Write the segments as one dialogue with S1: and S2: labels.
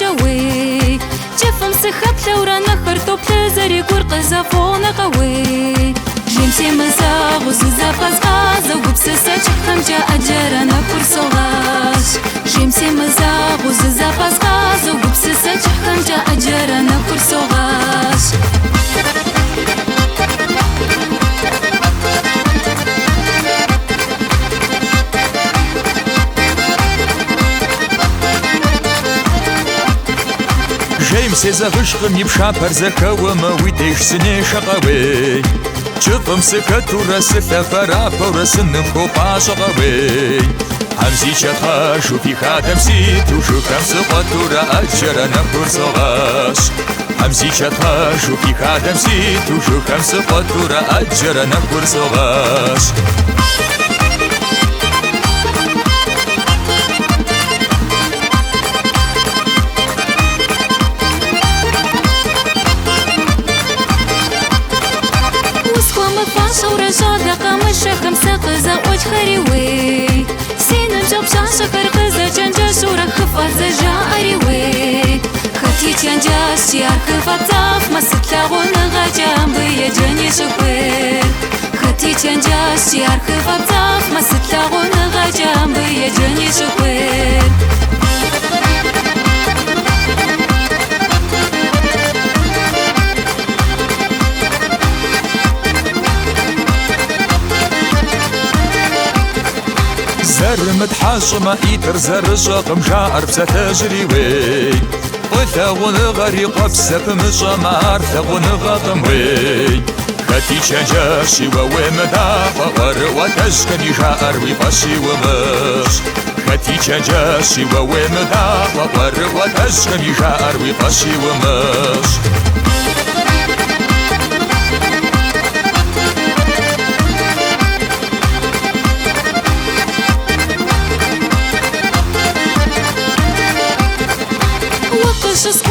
S1: جوي جفم سخب ثورة نخر طبل زري قرق زفون قوي جيمسي مزاغ وززاف غزغاز وقبسسة شخم جاء أجرنا فرصغاش جيمسي مزاغ وززاف غزغاز وقبسسة شخم جاء أجرنا فرصغاش
S2: جيمس زغشقم يبشا برزكا وما ويديش سني شقوي جفم سكت ورس ثفرا فرس نمكو باشقوي همزي شخا شوفي خادم سيت وشوكم سقط ورا أجرنا فرصغاش همزي شخا شوفي خادم سيت وشوكم سقط ورا أجرنا فرصغاش
S1: ورجع قمشة خمسة قزة وجه خريوي سين الجوب شاشة قرقزة جنجا شورا خفا زجا أريوي خطي جنجا شيار خفا طاف ما ستلاغون غاجام بيا جني شكوير خطي جنجا شيار خفا طاف ما ستلاغون غاجام بيا جني شكوير
S2: زر متحاش ما إيتر زر شاقم شعر بستجري وي وثاغون غريق بسف مشا مار ثاغون غاقم وي خاتي شنجاشي ووي مدافع غر وتشكني شعر ويباشي ومش خاتي شنجاشي ووي مدافع غر وتشكني شعر ويباشي ومش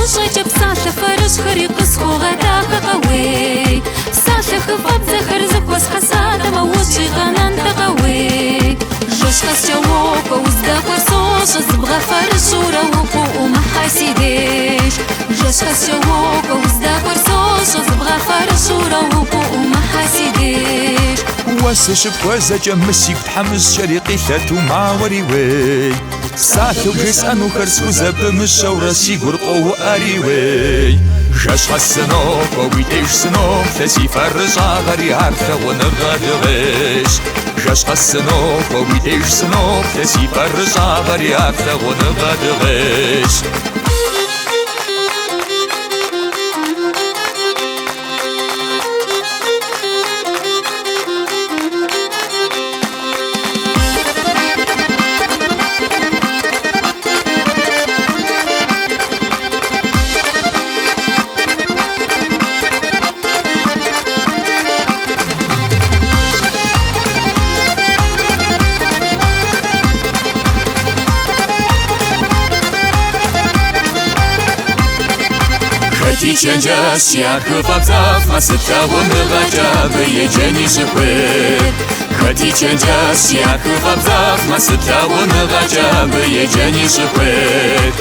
S1: قشة جب ساعة فرش خريق سخو غدا قوي ساعة خفاب زخر زكوس حسادة موشي غنان تقوي جوش خس جووك وزدا فرصوش زبغة فرش وروكو وما حاسيديش جوش خس جووك وزدا فرصوش زبغة فرش وروكو وما حاسيديش
S2: واسشب وزا جمسيك تحمس شريقي ثاتو مع وريوي ساعتو جسانو خرسو زب مشاورة سيقور قوة أريوي جاش خسنوك وويتيش سنوك ثسي فرجع غري عارفة ونغادغيش جاش خسنوك وويتيش سنوك ثسي فرجع غري عارفة ونغادغيش خطي شنجاس يا خفاف زاف ما ستاون غاجا بيا جاني شخوير خطي شنجاس يا خفاف زاف ما ستاون غاجا بيا جاني شخوير